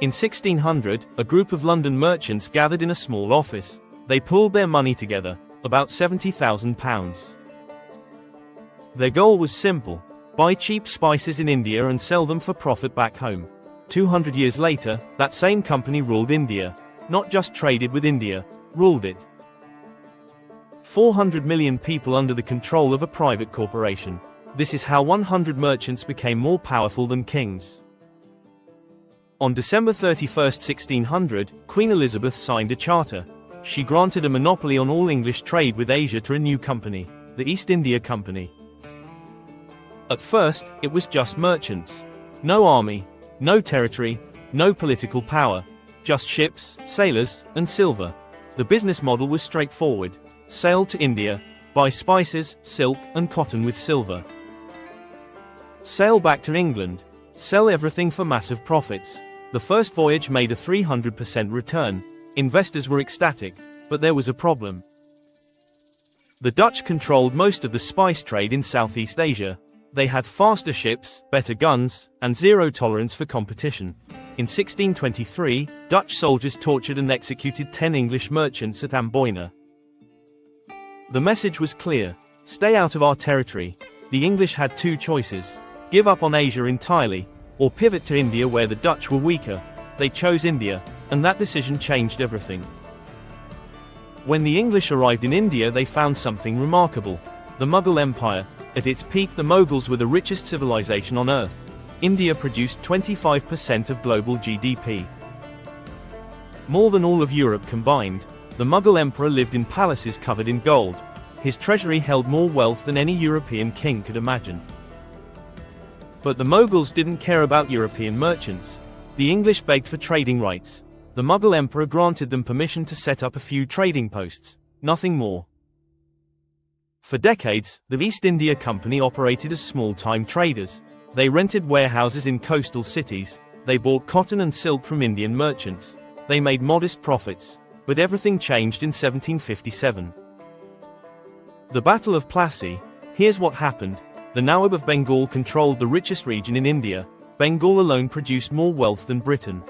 In 1600, a group of London merchants gathered in a small office. They pooled their money together, about £70,000. Their goal was simple: buy cheap spices in India and sell them for profit back home. 200 years later, that same company ruled India. Not just traded with India, ruled it. 400 million people under the control of a private corporation. This is how 100 merchants became more powerful than kings. On December 31, 1600, Queen Elizabeth signed a charter. She granted a monopoly on all English trade with Asia to a new company, the East India Company. At first, it was just merchants. No army, no territory, no political power, just ships, sailors, and silver. The business model was straightforward: sail to India, buy spices, silk, and cotton with silver. Sail back to England, sell everything for massive profits. The first voyage made a 300% return. Investors were ecstatic, but there was a problem. The Dutch controlled most of the spice trade in Southeast Asia. They had faster ships, better guns, and zero tolerance for competition. In 1623, Dutch soldiers tortured and executed 10 English merchants at Amboyna. The message was clear: stay out of our territory. The English had two choices: give up on Asia entirely, or pivot to India where the Dutch were weaker. They chose India, and that decision changed everything. When the English arrived in India, they found something remarkable: the Mughal Empire. At its peak, the Mughals were the richest civilization on earth. India produced 25% of global GDP. More than all of Europe combined. The Mughal emperor lived in palaces covered in gold. His treasury held more wealth than any European king could imagine. But the Mughals didn't care about European merchants. The English begged for trading rights. The Mughal emperor granted them permission to set up a few trading posts, nothing more. For decades, the East India Company operated as small-time traders. They rented warehouses in coastal cities. They bought cotton and silk from Indian merchants. They made modest profits. But everything changed in 1757. The Battle of Plassey. Here's what happened. The Nawab of Bengal controlled the richest region in India. Bengal alone produced more wealth than Britain.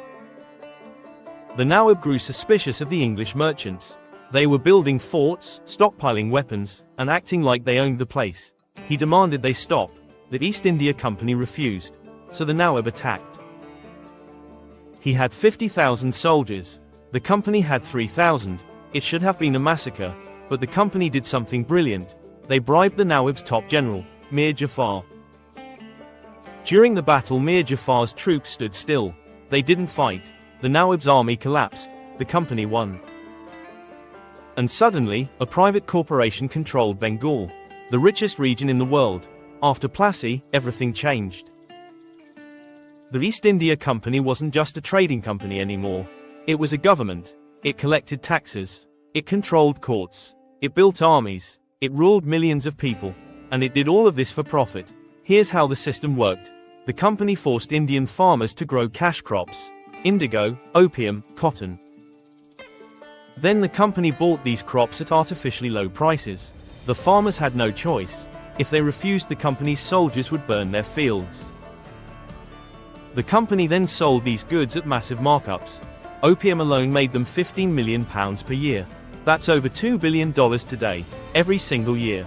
The Nawab grew suspicious of the English merchants. They were building forts, stockpiling weapons, and acting like they owned the place. He demanded they stop. The East India Company refused, so the Nawab attacked. He had 50,000 soldiers. The company had 3,000. It should have been a massacre, but the company did something brilliant. They bribed the Nawab's top general, Mir Jafar. During the battle, Mir Jafar's troops stood still. They didn't fight. The Nawab's army collapsed. The company won. And suddenly, a private corporation controlled Bengal, the richest region in the world. After Plassey, everything changed. The East India Company wasn't just a trading company anymore. It was a government. It collected taxes. It controlled courts. It built armies. It ruled millions of people. And it did all of this for profit. Here's how the system worked. The company forced Indian farmers to grow cash crops: indigo, opium, cotton. Then the company bought these crops at artificially low prices. The farmers had no choice. If they refused, the company's soldiers would burn their fields. The company then sold these goods at massive markups. Opium alone made them £15 million per year. That's over $2 billion today, every single year.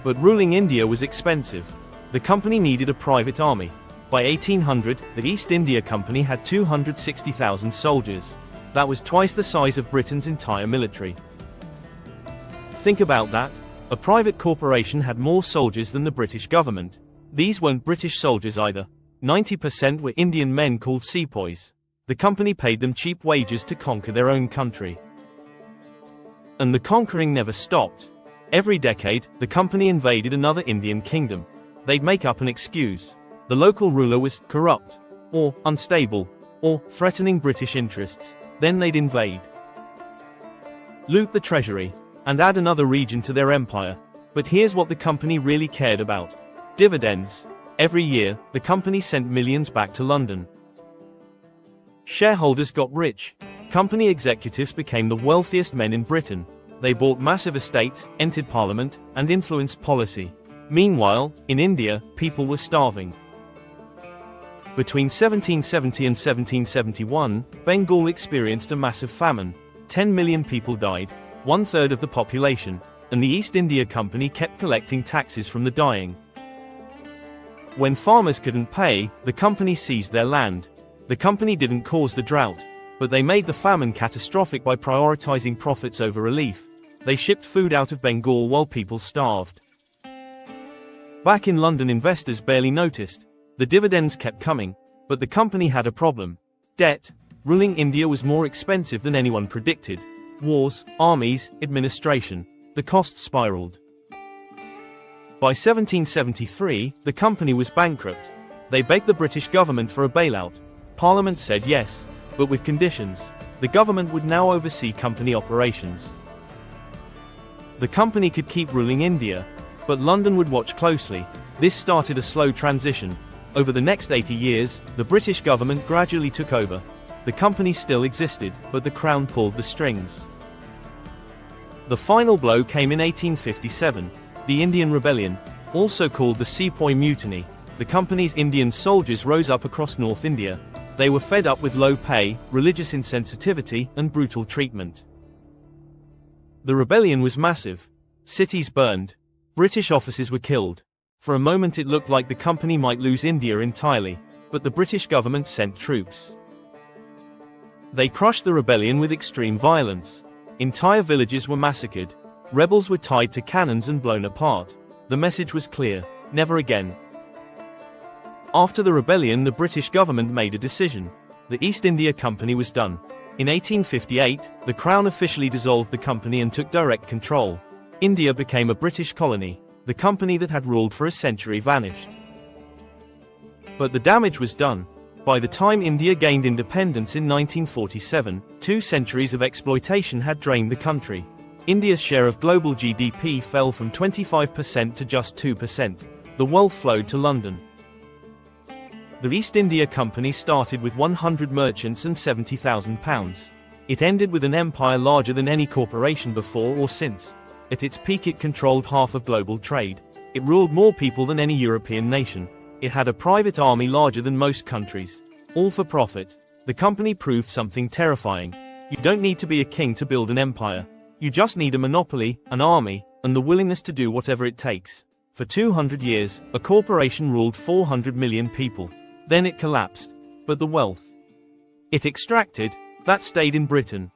But ruling India was expensive. The company needed a private army. By 1800, the East India Company had 260,000 soldiers. That was twice the size of Britain's entire military. Think about that. A private corporation had more soldiers than the British government. These weren't British soldiers either. 90% were Indian men called sepoys. The company paid them cheap wages to conquer their own country. And the conquering never stopped. Every decade, the company invaded another Indian kingdom. They'd make up an excuse. The local ruler was corrupt, or unstable, or threatening British interests. Then they'd invade, loot the treasury, and add another region to their empire. But here's what the company really cared about: dividends. Every year, the company sent millions back to London. Shareholders got rich. Company executives became the wealthiest men in Britain. They bought massive estates, entered parliament, and influenced policy. Meanwhile, in India, people were starving. Between 1770 and 1771, Bengal experienced a massive famine. 10 million people died, one-third of the population, and the East India Company kept collecting taxes from the dying. When farmers couldn't pay, the company seized their land. The company didn't cause the drought, but they made the famine catastrophic by prioritizing profits over relief. They shipped food out of Bengal while people starved. Back in London, investors barely noticed. The dividends kept coming, but the company had a problem. Debt. Ruling India was more expensive than anyone predicted. Wars, armies, administration. The costs spiraled. By 1773, the company was bankrupt. They begged the British government for a bailout. Parliament said yes, but with conditions. The government would now oversee company operations. The company could keep ruling India, but London would watch closely. This started a slow transition. Over the next 80 years, the British government gradually took over. The company still existed, but the Crown pulled the strings. The final blow came in 1857, the Indian Rebellion, also called the Sepoy Mutiny. The company's Indian soldiers rose up across North India. They were fed up with low pay, religious insensitivity, and brutal treatment. The rebellion was massive. Cities burned. British officers were killed. For a moment it looked like the company might lose India entirely, but the British government sent troops. They crushed the rebellion with extreme violence. Entire villages were massacred. Rebels were tied to cannons and blown apart. The message was clear: never again. After the rebellion, the British government made a decision. The East India Company was done. In 1858, the Crown officially dissolved the company and took direct control. India became a British colony. The company that had ruled for a century vanished. But the damage was done. By the time India gained independence in 1947, 2 centuries of exploitation had drained the country. India's share of global GDP fell from 25% to just 2%. The wealth flowed to London. The East India Company started with 100 merchants and £70,000. It ended with an empire larger than any corporation before or since. At its peak it controlled half of global trade. It ruled more people than any European nation. It had a private army larger than most countries. All for profit. The company proved something terrifying. You don't need to be a king to build an empire. You just need a monopoly, an army, and the willingness to do whatever it takes. For 200 years, a corporation ruled 400 million people. Then it collapsed. But the wealth it extracted, that stayed in Britain.